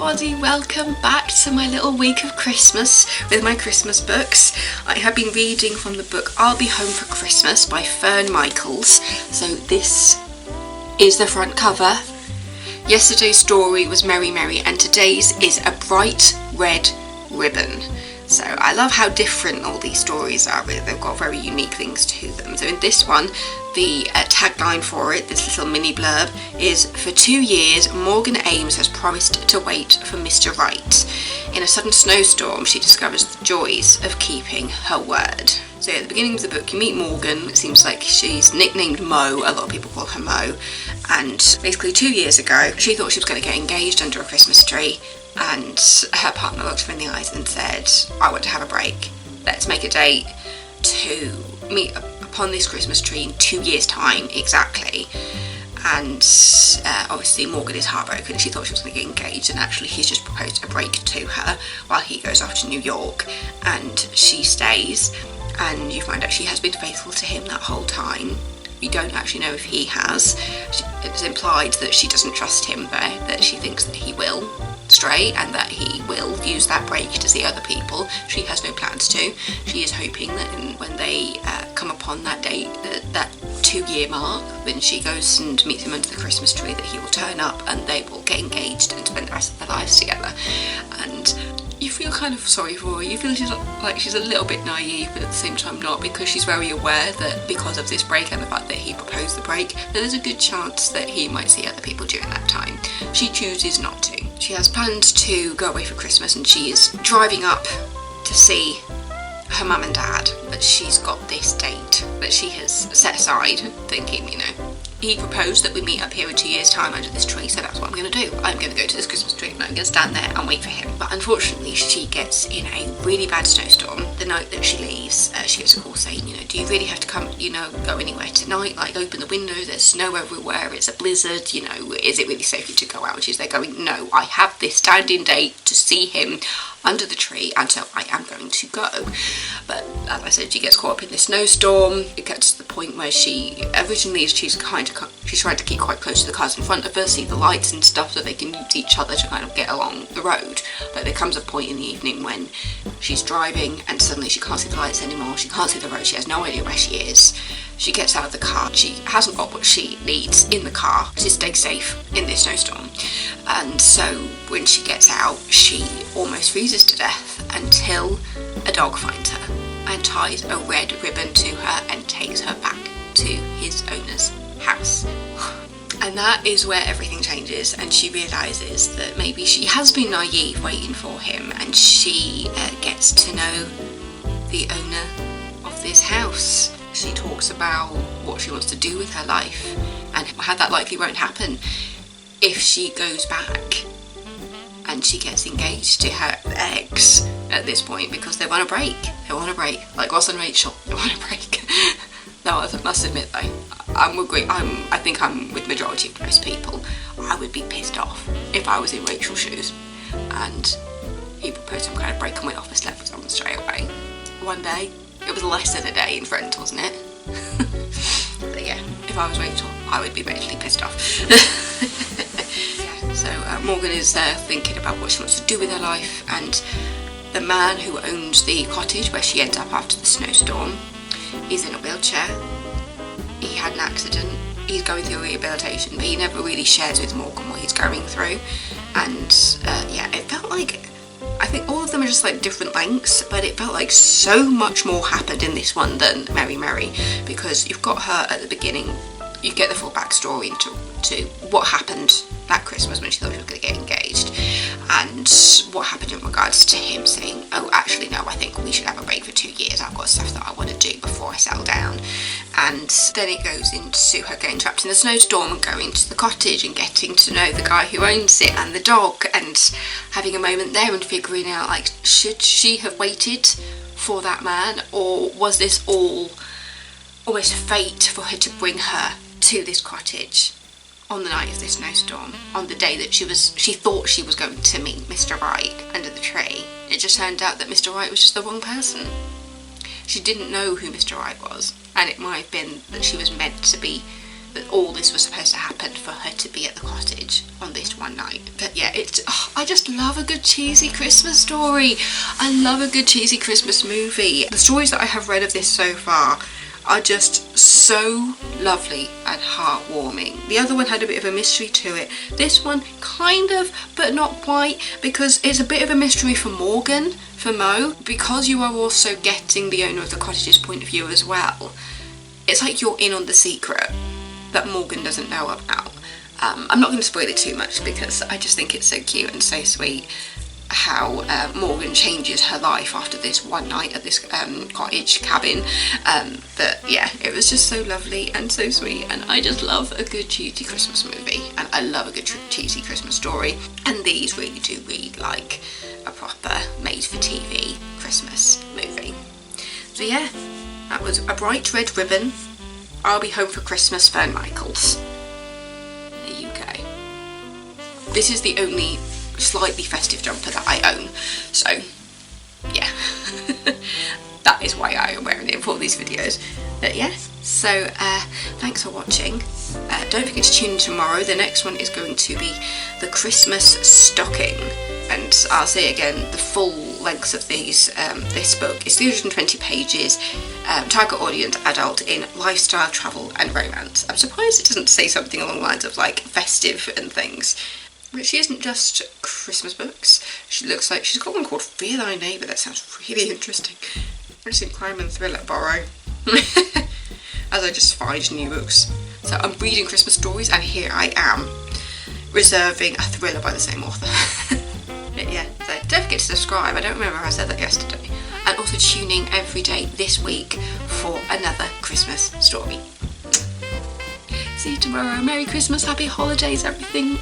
everybody, welcome back to my little week of Christmas with my Christmas books. I have been reading from the book I'll Be Home for Christmas by Fern Michaels. So this is the front cover. Yesterday's story was Merry Merry and today's is a bright red ribbon. So I love how different all these stories are. They've got very unique things to them. So in this one, the tagline for it, this little mini blurb, is "For 2 years, Morgan Ames has promised to wait for Mr. Right. In a sudden snowstorm, she discovers the joys of keeping her word." So at the beginning of the book, you meet Morgan. It seems like she's nicknamed Mo. A lot of people call her Mo. And basically 2 years ago, she thought she was going to get engaged under a Christmas tree. And her partner looked her in the eyes and said, "I want to have a break. Let's make a date to meet upon this Christmas tree in 2 years' time exactly." And obviously Morgan is heartbroken. She thought she was going to get engaged, and actually he's just proposed a break to her while he goes off to New York, and she stays. And you find out she has been faithful to him that whole time. You don't actually know if he has. It's implied that she doesn't trust him, though, that she thinks that he will stray and that he will use that break to see other people. She has no plans to. She is hoping that when they come upon that date, that 2-year mark, when she goes and meets him under the Christmas tree, that he will turn up and they will get engaged and spend the rest of their lives together. And you feel kind of sorry for her. You feel she's a little bit naive, but at the same time not, because she's very aware that because of this break and the fact that he proposed the break, that there's a good chance that he might see other people during that time. She chooses not to. She has planned to go away for Christmas, and she is driving up to see her mum and dad, but she's got this date that she has set aside, thinking, he proposed that we meet up here in 2 years' time under this tree, so that's what I'm going to do. I'm going to go to this Christmas tree and I'm going to stand there and wait for him. But unfortunately, she gets in a really bad snowstorm the night that she leaves. She gets a call saying, do you really have to come, go anywhere tonight? Like, open the windows, there's snow everywhere, it's a blizzard, is it really safe for you to go out? And she's there going, no, I have this standing date to see him under the tree, and so I am going to go. But as I said, she gets caught up in this snowstorm. It gets to the point where she's trying to keep quite close to the cars in front of her, see the lights and stuff, so they can use each other to kind of get along the road. But there comes a point in the evening when she's driving and suddenly she can't see the lights anymore, she can't see the road, she has no idea where she is. She gets out of the car. She hasn't got what she needs in the car to stay safe in this snowstorm. And so when she gets out, she almost freezes to death until a dog finds her and ties a red ribbon to her and takes her back to his owner's house. And that is where everything changes, and she realises that maybe she has been naive waiting for him, and she gets to know the owner of this house. She talks about what she wants to do with her life and how that likely won't happen if she goes back and she gets engaged to her ex at this point, because they want a break. Like Ross and Rachel, they want a break. No, I must admit though, I think I'm with majority of most people. I would be pissed off if I was in Rachel's shoes and he proposed some kind of break on my office levels on straight away. One day, it was less than a day in Friends, wasn't it? But yeah, if I was Rachel, I would be really pissed off. So Morgan is thinking about what she wants to do with her life, and the man who owns the cottage where she ends up after the snowstorm is in a wheelchair. He had an accident, he's going through rehabilitation, but he never really shares with Morgan what he's going through. And it felt like, I think all of them are just like different lengths, but it felt like so much more happened in this one than Merry Merry, because you've got her at the beginning, you get the full backstory to what happened that Christmas when she thought she was going to get engaged, and what happened in regards to him saying, oh, actually no, I think we should have a break for 2 years, I've got stuff that I want to do before I settle down. And then it goes into her getting trapped in the snowstorm and going to the cottage and getting to know the guy who owns it and the dog, and having a moment there and figuring out, like, should she have waited for that man, or was this all almost fate for her to bring her to this cottage on the night of this snowstorm, on the day that she thought she was going to meet Mr. Right under the tree. It just turned out that Mr. Right was just the wrong person. She didn't know who Mr. Right was, and it might have been that she was meant to be that all this was supposed to happen for her to be at the cottage on this one night. But yeah, I just love a good cheesy Christmas story. I love a good cheesy Christmas movie. The stories that I have read of this so far are just so lovely and heartwarming. The other one had a bit of a mystery to it. This one kind of, but not quite, because it's a bit of a mystery for Morgan, for Mo, because you are also getting the owner of the cottage's point of view as well. It's like you're in on the secret that Morgan doesn't know about. I'm not going to spoil it too much because I just think it's so cute and so sweet how Morgan changes her life after this one night at this cottage cabin. But yeah, it was just so lovely and so sweet, and I just love a good cheesy Christmas movie, and I love a good cheesy Christmas story, and these really do read like a proper made-for-TV Christmas movie. So yeah, that was A Bright Red Ribbon, I'll Be Home for Christmas, Fern Michaels, the UK. This is the only slightly festive jumper that I own, so yeah. That is why I am wearing it for these videos. But yeah, so thanks for watching. Don't forget to tune in tomorrow. The next one is going to be the Christmas stocking, and I'll say again, the full length of these this book is 320 pages, target audience adult in lifestyle, travel and romance. I'm surprised it doesn't say something along the lines of like festive and things. But she isn't just Christmas books. She looks like she's got one called Fear Thy Neighbour. That sounds really interesting. I just think crime and thriller borrow. As I just find new books. So I'm reading Christmas stories, and here I am reserving a thriller by the same author. But yeah, so don't forget to subscribe. I don't remember if I said that yesterday. And also tune in every day this week for another Christmas story. See you tomorrow. Merry Christmas, happy holidays, everything.